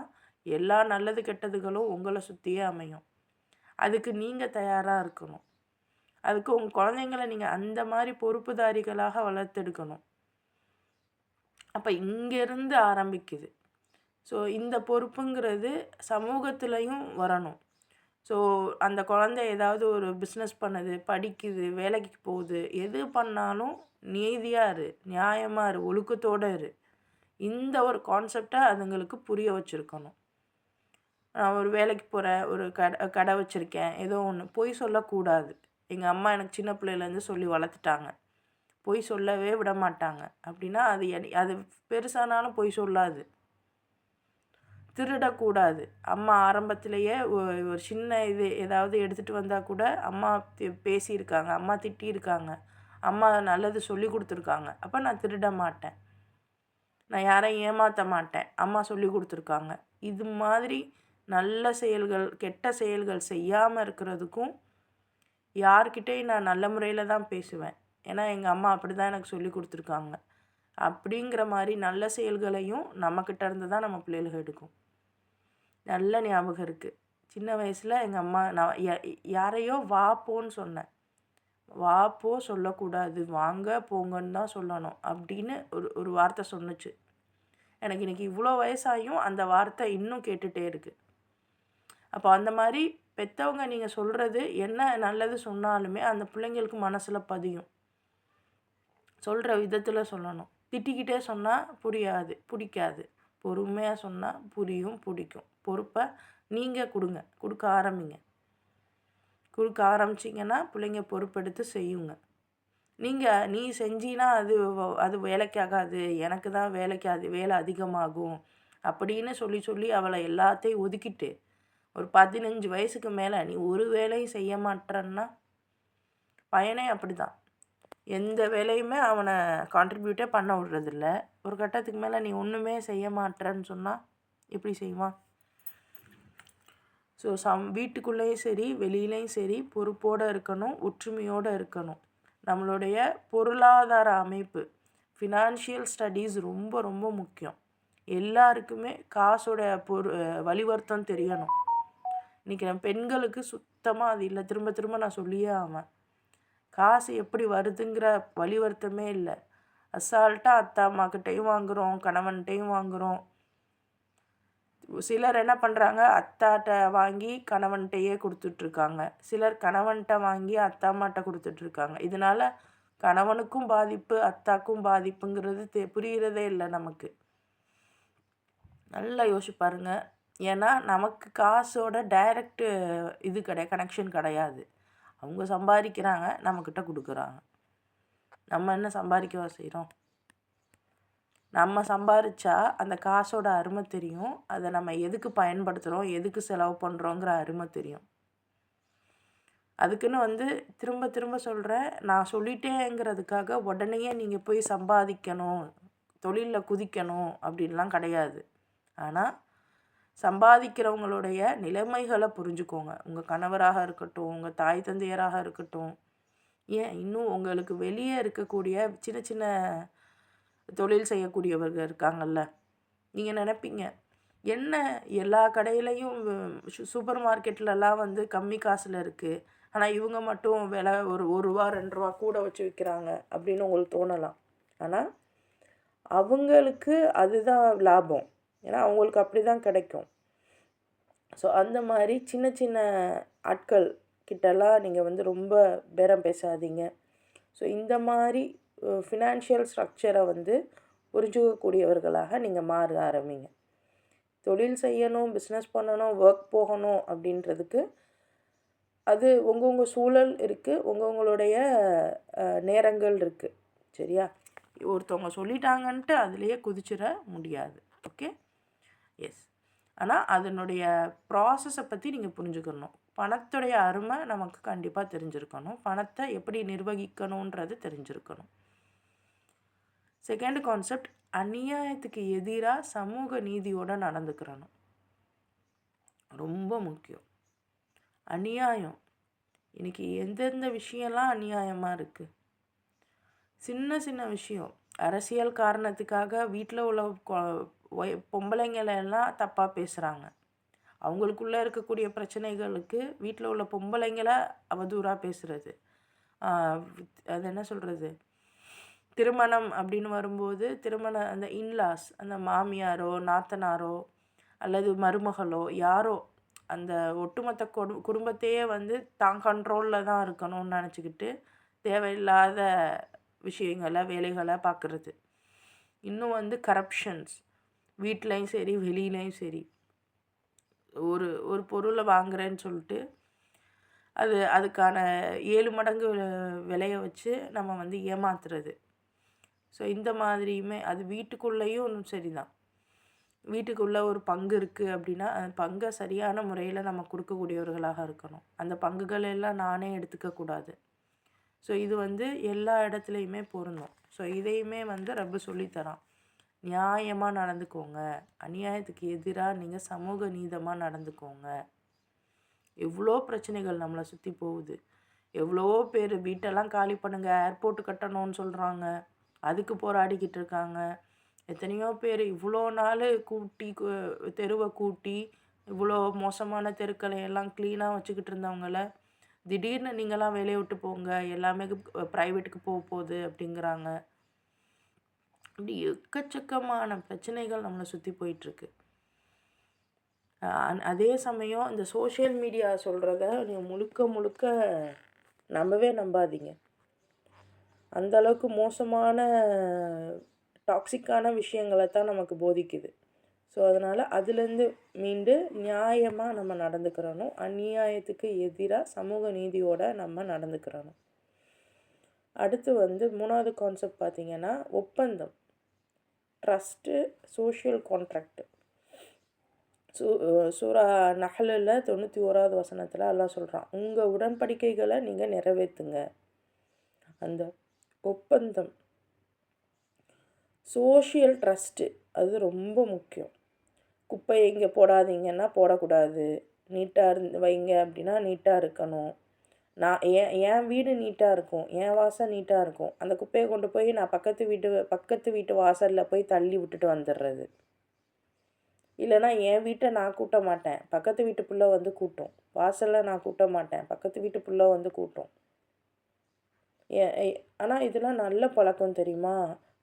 S1: எல்லா நல்லது கெட்டதுகளும் உங்களை சுற்றியே அமையும். அதுக்கு நீங்கள் தயாராக இருக்கணும். அதுக்கு உங்கள் குழந்தைங்கள நீங்கள் அந்த மாதிரி பொறுப்புதாரிகளாக வளர்த்தெடுக்கணும். அப்போ இங்கேருந்து ஆரம்பிக்குது. ஸோ இந்த பொறுப்புங்கிறது சமூகத்துலேயும் வரணும். ஸோ அந்த குழந்தை ஏதாவது ஒரு பிஸ்னஸ் பண்ணுது, படிக்குது, வேலைக்கு போகுது, எது பண்ணாலும் நீதியாக இரு, நியாயமாக இரு, ஒழுக்கத்தோடு இரு. இந்த ஒரு கான்செப்டை அதுங்களுக்கு புரிய வச்சுருக்கணும். நான் ஒரு வேலைக்கு போகிறேன், ஒரு கடை வச்சுருக்கேன், ஏதோ ஒன்று, பொய் சொல்லக்கூடாது. எங்கள் அம்மா எனக்கு சின்ன பிள்ளையிலேருந்து சொல்லி வளர்த்துட்டாங்க. பொய் சொல்லவே விட மாட்டாங்க. அப்படின்னா அது பெருசானாலும் பொய் சொல்லாது. திருடக்கூடாது. அம்மா ஆரம்பத்திலேயே ஒரு சின்ன ஏதாவது எடுத்துகிட்டு வந்தால் கூட அம்மா பேசியிருக்காங்க, அம்மா திட்டியிருக்காங்க, அம்மா நல்லது சொல்லி கொடுத்துருக்காங்க. அப்போ நான் திருட மாட்டேன், நான் யாரையும் ஏமாற்ற மாட்டேன், அம்மா சொல்லி கொடுத்துருக்காங்க. இது மாதிரி நல்ல செயல்கள், கெட்ட செயல்கள் செய்யாமல் இருக்கிறதுக்கும் யார்கிட்டையும் நான் நல்ல முறையில் தான் பேசுவேன். ஏன்னா எங்கள் அம்மா அப்படி தான் எனக்கு சொல்லி கொடுத்துருக்காங்க. அப்படிங்கிற மாதிரி நல்ல செயல்களையும் நம்மக்கிட்ட இருந்து தான் நம்ம பிள்ளைகள் எடுக்கும். நல்ல ஞாபகம் இருக்குது. சின்ன வயசில் எங்கள் அம்மா, நான் யாரையோ வா போன்னு சொன்னேன். வா போ சொல்லக்கூடாது, வாங்க போங்கன்னு தான் சொல்லணும் அப்படின்னு ஒரு வார்த்தை சொன்னுச்சு. எனக்கு இன்றைக்கி இவ்வளோ வயசாகியும் அந்த வார்த்தை இன்னும் கேட்டுகிட்டே இருக்குது. அப்போ அந்த மாதிரி பெற்றவங்க நீங்கள் சொல்கிறது என்ன நல்லது சொன்னாலுமே அந்த பிள்ளைங்களுக்கு மனசில் பதியும். சொல்கிற விதத்தில் சொல்லணும். திட்டிக்கிட்டே சொன்னால் புரியாது, பிடிக்காது. பொறுமையாக சொன்னால் புரியும், பிடிக்கும். பொறுப்பை நீங்கள் கொடுக்க ஆரம்பிங்க. கொடுக்க ஆரம்பிச்சிங்கன்னா பிள்ளைங்க பொறுப்பெடுத்து செய்யுங்க. நீ செஞ்சின்னா அது வேலைக்காகாது, எனக்கு தான் வேலை அதிகமாகும் அப்படின்னு சொல்லி அவளை எல்லாத்தையும் ஒதுக்கிட்டு ஒரு 15 வயசுக்கு மேலே நீ ஒரு வேலையும் செய்ய மாட்டேன்னா பையனே அப்படி தான். எந்த வேலையுமே அவனை கான்ட்ரிபியூட்டே பண்ண விடுறதில்ல. ஒரு கட்டத்துக்கு மேலே நீ ஒன்றுமே செய்ய மாட்டேன்னு சொன்னால் எப்படி செய்வான்? ஸோ வீட்டுக்குள்ளேயும் சரி வெளியிலையும் சரி பொறுப்போடு இருக்கணும், ஒற்றுமையோடு இருக்கணும். நம்மளுடைய பொருளாதார அமைப்பு, ஃபினான்ஷியல் ஸ்டடீஸ் ரொம்ப ரொம்ப முக்கியம். எல்லாருக்குமே காசோட வழிவர்த்தம் தெரியணும். இன்றைக்கி நம்ம பெண்களுக்கு சுத்தமாக அது இல்லை. திரும்ப திரும்ப நான் சொல்லியே ஆவேன். காசு எப்படி வருதுங்கிற வழிவர்த்தமே இல்லை. அசால்ட்டாக அத்தா அம்மாக்கிட்டையும் வாங்குகிறோம், கணவன்கிட்டையும் வாங்குகிறோம். சிலர் என்ன பண்ணுறாங்க, அத்தாட்ட வாங்கி கணவன்கிட்டையே கொடுத்துட்ருக்காங்க. சிலர் கணவன்கிட்ட வாங்கி அத்தா அம்மாட்ட கொடுத்துட்ருக்காங்க. இதனால் கணவனுக்கும் பாதிப்பு, அத்தாக்கும் பாதிப்புங்கிறது புரிகிறதே இல்லை நமக்கு. நல்லா யோசிச்சு பாருங்கள். ஏன்னா நமக்கு காசோட டைரக்ட் கனெக்ஷன் கிடையாது. அவங்க சம்பாதிக்கிறாங்க, நம்மக்கிட்ட கொடுக்குறாங்க. நம்ம என்ன சம்பாதிக்கவா செய்கிறோம்? நம்ம சம்பாதிச்சா அந்த காசோட அருமை தெரியும். அதை நம்ம எதுக்கு பயன்படுத்துகிறோம், எதுக்கு செலவு பண்ணுறோங்கிற அருமை தெரியும். அதுக்குன்னு திரும்ப திரும்ப சொல்கிறேன், நான் சொல்லிட்டேங்கிறதுக்காக உடனேயே நீங்கள் போய் சம்பாதிக்கணும், தொழிலில் குதிக்கணும் அப்படின்லாம் கிடையாது. ஆனால் சம்பாதிக்கிறவங்களுடைய நிலைமைகளை புரிஞ்சுக்கோங்க. உங்கள் கணவராக இருக்கட்டும், உங்கள் தாய் தந்தையராக இருக்கட்டும், ஏன் இன்னும் உங்களுக்கு வெளியே இருக்கக்கூடிய சின்ன சின்ன தொழில் செய்யக்கூடியவர்கள் இருக்காங்கல்ல. நீங்கள் நினைப்பீங்க, என்ன எல்லா கடையிலையும் சூப்பர் மார்க்கெட்லலாம் கம்மி காசில் இருக்குது, ஆனால் இவங்க மட்டும் விலை ஒரு ரூபா 2 ரூபா கூட வச்சு விற்கிறாங்க அப்படின்னு உங்களுக்கு தோணலாம். ஆனால் அவங்களுக்கு அதுதான் லாபம். ஏன்னா அவங்களுக்கு அப்படி தான் கிடைக்கும். ஸோ அந்த மாதிரி சின்ன சின்ன ஆட்கள் கிட்டலாம் நீங்கள் ரொம்ப பேரம் பேசாதீங்க. ஸோ இந்த மாதிரி ஃபினான்ஷியல் ஸ்ட்ரக்சரை புரிஞ்சுக்கக்கூடியவர்களாக நீங்கள் மாற ஆரம்பிங்க. தொழில் செய்யணும், பிஸ்னஸ் பண்ணணும், ஒர்க் போகணும் அப்படின்றதுக்கு அது உங்கள் சூழல் இருக்குது, உங்களுடைய நேரங்கள் இருக்குது. சரியா? ஒருத்தவங்க சொல்லிட்டாங்கன்ட்டு அதுலேயே குதிச்சிட முடியாது. Okay, yes. ஆனால் அதனுடைய ப்ராசஸை பற்றி நீங்கள் புரிஞ்சுக்கணும். பணத்துடைய அருமை நமக்கு கண்டிப்பாக தெரிஞ்சிருக்கணும். பணத்தை எப்படி நிர்வகிக்கணுன்றது தெரிஞ்சிருக்கணும். செகண்ட் கான்செப்ட், அநியாயத்துக்கு எதிராக சமூக நீதியோடு நடந்துக்கிறணும். ரொம்ப முக்கியம். அநியாயம் இன்றைக்கி எந்தெந்த விஷயம்லாம் அநியாயமாக இருக்குது. சின்ன சின்ன விஷயம், அரசியல் காரணத்துக்காக வீட்டில் உள்ள பொம்பளைங்களெல்லாம் தப்பாக பேசுகிறாங்க. அவங்களுக்குள்ளே இருக்கக்கூடிய பிரச்சனைகளுக்கு வீட்டில் உள்ள பொம்பளைங்களை அவதூறாக பேசுகிறது. அது என்ன சொல்கிறது, திருமணம் அப்படின்னு வரும்போது அந்த இன்லாஸ், அந்த மாமியாரோ நாத்தனாரோ அல்லது மருமகளோ யாரோ அந்த ஒட்டுமொத்த குடும்பத்தையே தான் கண்ட்ரோலில் தான் இருக்கணும்னு நினச்சிக்கிட்டு தேவையில்லாத விஷயங்களை வேலைகளை பார்க்குறது. இன்னும் கரப்ஷன்ஸ், வீட்லேயும் சரி வெளியிலையும் சரி. ஒரு பொருளை வாங்குறேன்னு சொல்லிட்டு அதுக்கான 7 மடங்கு விலையை வச்சு நம்ம ஏமாத்துறது. ஸோ இந்த மாதிரியுமே அது வீட்டுக்குள்ளேயும் சரி தான். வீட்டுக்குள்ளே ஒரு பங்கு இருக்குது அப்படின்னா அந்த பங்கை சரியான முறையில் நம்ம கொடுக்கக்கூடியவர்களாக இருக்கணும். அந்த பங்குகள் எல்லாம் நானே எடுத்துக்கக்கூடாது. ஸோ இது எல்லா இடத்துலையுமே பொருந்தும். ஸோ இதையுமே ரப்பு சொல்லித்தரான். நியாயமாக நடந்துக்கோங்க, அநியாயத்துக்கு எதிராக நீங்கள் சமூக நீதமாக நடந்துக்கோங்க. எவ்வளோ பிரச்சனைகள் நம்மளை சுற்றி போகுது. எவ்வளோ பேர் வீட்டெல்லாம் காலி பண்ணுங்க, ஏர்போர்ட்டு கட்டணும்னு சொல்கிறாங்க, அதுக்கு போராடிக்கிட்டு இருக்காங்க. எத்தனையோ பேர் இவ்வளோ நாள் தெருவை கூட்டி இவ்வளோ மோசமான தெருக்களை எல்லாம் க்ளீனாக வச்சுக்கிட்டு இருந்தவங்கள திடீர்னு நீங்களாம் வேலையை விட்டு போங்க, எல்லாமே ப்ரைவேட்டுக்கு போகுது அப்படிங்கிறாங்க. இப்படி எக்கச்சக்கமான பிரச்சனைகள் நம்மளை சுற்றி போயிட்டுருக்கு. அதே சமயம் இந்த சோஷியல் மீடியா சொல்கிறத நீங்கள் முழுக்க நம்பவே நம்பாதீங்க. அந்தளவுக்கு மோசமான டாக்ஸிக்கான விஷயங்களை தான் நமக்கு போதிக்குது. ஸோ அதனால் அதுலேருந்து மீண்டு நியாயமாக நம்ம நடந்துக்கிறணும். அநியாயத்துக்கு எதிராக சமூக நீதியோடு நம்ம நடந்துக்கிறணும். அடுத்து 3வது கான்செப்ட் பார்த்திங்கன்னா ஒப்பந்தம், ட்ரஸ்ட்டு, சோஷியல் கான்ட்ராக்ட். சூரா நஹ்லில் 91வது வசனத்தில் அல்லாஹ் சொல்கிறான், உங்கள் உடன்படிக்கைகளை நீங்கள் நிறைவேற்றுங்க. அந்த ஒப்பந்தம், சோஷியல் ட்ரஸ்ட்டு அது ரொம்ப முக்கியம். குப்பையை இங்கே போடாதீங்கன்னா போடக்கூடாது, நீட்டாக வைங்க அப்படின்னா நீட்டாக இருக்கணும். நான் என் வீடு நீட்டாக இருக்கும், என் வாசல் நீட்டாக இருக்கும், அந்த குப்பையை கொண்டு போய் நான் பக்கத்து வீட்டு வாசலில் போய் தள்ளி விட்டுட்டு வந்துடுறது. இல்லைனா என் வீட்டை நான் கூட்ட மாட்டேன், பக்கத்து வீட்டு பிள்ளை கூட்டும். வாசலில் நான் கூட்ட மாட்டேன், பக்கத்து வீட்டு பிள்ளை கூட்டும். ஆனால் இதெல்லாம் நல்ல பழக்கம் தெரியுமா?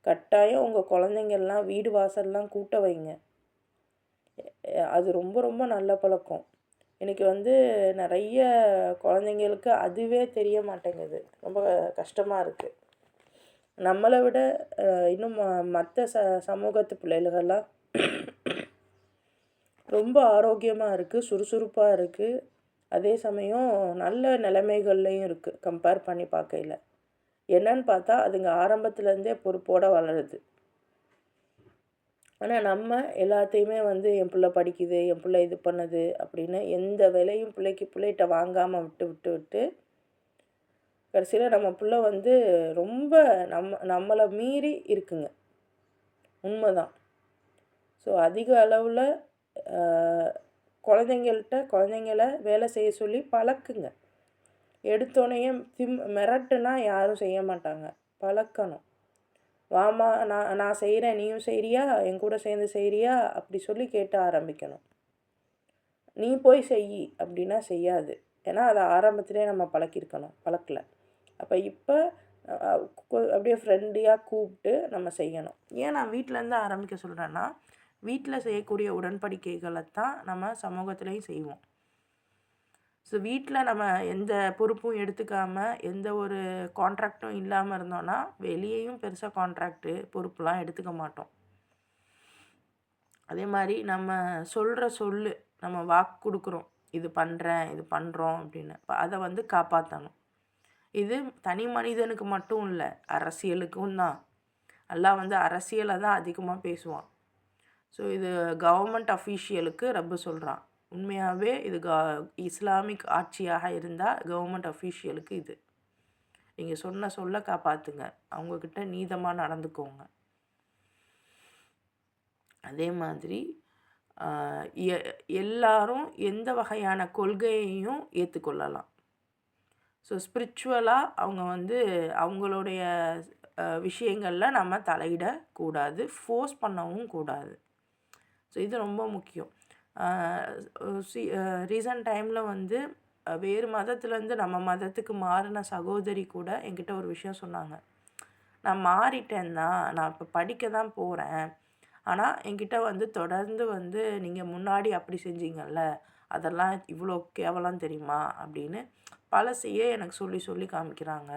S1: கட்டாயம் உங்கள் குழந்தைங்கள்லாம் வீடு வாசல்லாம் கூட்ட வைங்க. அது ரொம்ப ரொம்ப நல்ல பழக்கம். இன்றைக்கி நிறைய குழந்தைங்களுக்கு அதுவே தெரிய மாட்டேங்குது. ரொம்ப கஷ்டமாக இருக்குது. நம்மளை விட இன்னும் மற்ற சமூகத்து பிள்ளைகளெல்லாம் ரொம்ப ஆரோக்கியமாக இருக்குது, சுறுசுறுப்பாக இருக்குது. அதே சமயம் நல்ல நிலைமைகள்லையும் இருக்குது. கம்பேர் பண்ணி பார்க்கையில் என்னன்னு பார்த்தா அதுங்க ஆரம்பத்துலேருந்தே பொறுப்போடு வளருது. ஆனால் நம்ம எல்லாத்தையுமே என் பிள்ளை படிக்குது, என் பிள்ளை இது பண்ணுது அப்படின்னு எந்த வேலையும் பிள்ளைகிட்ட வாங்காமல் விட்டு கடைசியில் நம்ம பிள்ளை ரொம்ப நம்மளை மீறி இருக்குங்க. உண்மைதான். ஸோ அதிக அளவில் குழந்தைங்கள வேலை செய்ய சொல்லி பழக்குங்க. எடுத்தோடனே மிரட்டுனா யாரும் செய்ய மாட்டாங்க. பழக்கணும். வாமா நான் செய்கிறேன், நீயும் செய்கிறியா, என் கூட சேர்ந்து செய்கிறியா அப்படி சொல்லி கேட்ட ஆரம்பிக்கணும். நீ போய் செய் அப்படின்னா செய்யாது. ஏன்னா அதை ஆரம்பத்திலே நம்ம பழக்கலை. அப்போ இப்போ அப்படியே ஃப்ரெண்ட்லியாக கூப்பிட்டு நம்ம செய்யணும். ஏன் நான் வீட்டிலேருந்து ஆரம்பிக்க சொல்கிறேன்னா, வீட்டில் செய்யக்கூடிய உடன்படிக்கைகளை தான் நம்ம சமூகத்துலேயும் செய்வோம். ஸோ வீட்டில் நம்ம எந்த பொறுப்பும் எடுத்துக்காமல் எந்த ஒரு கான்ட்ராக்டும் இல்லாமல் இருந்தோன்னா வெளியேயும் பெருசாக கான்ட்ராக்டு பொறுப்புலாம் எடுத்துக்க மாட்டோம். அதே மாதிரி நம்ம நம்ம வாக்கு கொடுக்குறோம், இது பண்ணுறேன் இது பண்ணுறோம் அப்படின்னு, அதை காப்பாற்றணும். இது தனி மனிதனுக்கு மட்டும் இல்லை, அரசியலுக்கும் தான். எல்லாம் அரசியலை தான் அதிகமாக பேசுவான். ஸோ இது கவர்மெண்ட் அஃபீஷியலுக்கு ரப்பு சொல்கிறான், உண்மையாகவே இது இஸ்லாமிக் ஆட்சியாக இருந்தால் கவர்மெண்ட் அஃபீஷியலுக்கு இது நீங்கள் சொல்ல காப்பாற்றுங்க, அவங்கக்கிட்ட நீதமாக நடந்துக்கோங்க. அதே மாதிரி எல்லாரும் எந்த வகையான கொள்கையையும் ஏற்றுக்கொள்ளலாம். ஸோ ஸ்பிரிச்சுவலாக அவங்க வந்து அவங்களுடைய விஷயங்களில் நம்ம தலையிடக்கூடாது, ஃபோர்ஸ் பண்ணவும் கூடாது. ஸோ இது ரொம்ப முக்கியம். ரீசன்ட் டைமில் வந்து வேறு மதத்துலேருந்து நம்ம மதத்துக்கு மாறின சகோதரி கூட என்கிட்ட ஒரு விஷயம் சொன்னாங்க. நான் மாறிட்டேன் தான், நான் இப்போ படிக்க தான் போகிறேன், ஆனால் என்கிட்ட வந்து தொடர்ந்து வந்து நீங்கள் முன்னாடி அப்படி செஞ்சீங்கல்ல, அதெல்லாம் இவ்வளோ கேவலம் தெரியுமா அப்படின்னு பழசையே எனக்கு சொல்லி சொல்லி காமிக்கிறாங்க.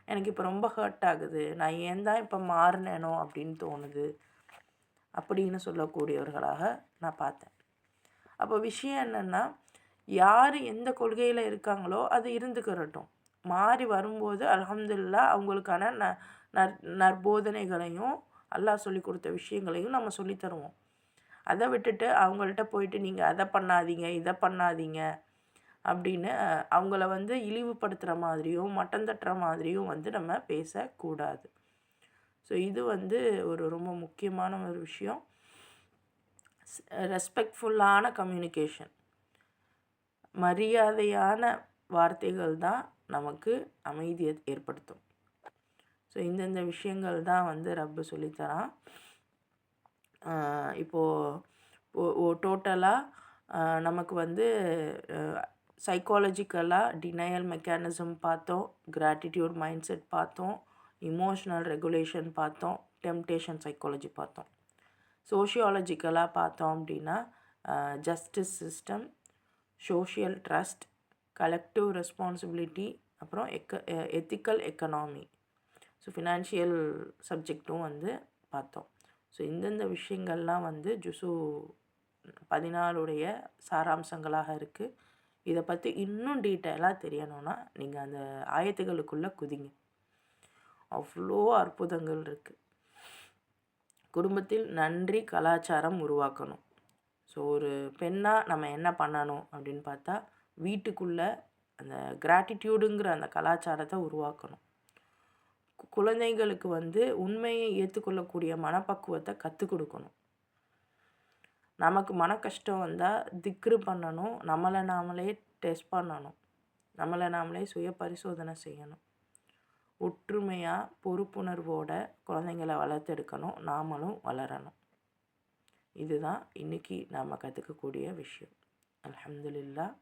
S1: எனக்கு இப்போ ரொம்ப ஹர்ட் ஆகுது, நான் ஏன் தான் இப்போ மாறினேனோ அப்படின்னு தோணுது அப்படின்னு சொல்லக்கூடியவர்களாக நான் பார்த்தேன். அப்போ விஷயம் என்னென்னா, யார் எந்த கொள்கையில் இருக்காங்களோ அது இருந்துக்கிறட்டும். மாறி வரும்போது அல்ஹம்துலில்லாஹ் அவங்களுக்கான நற்போதனைகளையும் அல்லாஹ் சொல்லி கொடுத்த விஷயங்களையும் நம்ம சொல்லி தருவோம். அதை விட்டுட்டு அவங்கள்ட்ட போயிட்டு நீங்கள் அதை பண்ணாதீங்க, இதை பண்ணாதீங்க அப்படின்னு அவங்கள வந்து இழிவுபடுத்துகிற மாதிரியும் மட்டம் தட்டுற மாதிரியும் வந்து நம்ம பேசக்கூடாது. ஸோ இது வந்து ஒரு ரொம்ப முக்கியமான ஒரு விஷயம். ரெஸ்பெக்ட்ஃபுல்லான கம்யூனிகேஷன், மரியாதையான வார்த்தைகள் தான் நமக்கு அமைதியை ஏற்படுத்தும். ஸோ இந்தந்த விஷயங்கள் தான் வந்து ரப்பு சொல்லித்தரான். இப்போது டோட்டலாக நமக்கு வந்து சைக்காலஜிக்கலாக டினையல் மெக்கானிசம் பார்த்தோம், கிராட்டிடியூட் மைண்ட் செட் பார்த்தோம், இமோஷ்னல் ரெகுலேஷன் பார்த்தோம், டெம்டேஷன் சைக்காலஜி பார்த்தோம். சோஷியாலஜிக்கலாக பார்த்தோம் அப்படின்னா justice system, social trust, collective responsibility, அப்புறம் எத்திக்கல் எக்கனாமி. ஸோ ஃபினான்ஷியல் சப்ஜெக்டும் வந்து பார்த்தோம். ஸோ இந்தந்த விஷயங்கள்லாம் வந்து ஜுசு 14 சாராம்சங்களாக இருக்குது. இதை பற்றி இன்னும் டீட்டெயிலாக தெரியணும்னா நீங்கள் அந்த ஆயத்துகளுக்குள்ளே குதிங்க, அவ்வளோ அற்புதங்கள் இருக்குது. குடும்பத்தில் நன்றி கலாச்சாரம் உருவாக்கணும். ஸோ ஒரு பெண்ணாக நம்ம என்ன பண்ணணும் அப்படின்னு பார்த்தா, வீட்டுக்குள்ளே அந்த கிராட்டிடியூடுங்கிற அந்த கலாச்சாரத்தை உருவாக்கணும். குழந்தைங்களுக்கு வந்து உண்மையை ஏற்றுக்கொள்ளக்கூடிய மனப்பக்குவத்தை கற்றுக் கொடுக்கணும். நமக்கு மன கஷ்டம் வந்தால் திக்ரு பண்ணணும், நம்மளை நாமளே டெஸ்ட் பண்ணணும், நம்மளை நாமளே சுய பரிசோதனை செய்யணும். ஒற்றுமையாக பொறுப்புணர்வோட குழந்தைங்களை வளர்த்தெடுக்கணும், நாமளும் வளரணும். இதுதான் இன்றைக்கி நாம் கற்றுக்கக்கூடிய விஷயம். அல்ஹம்துலில்லாஹ்.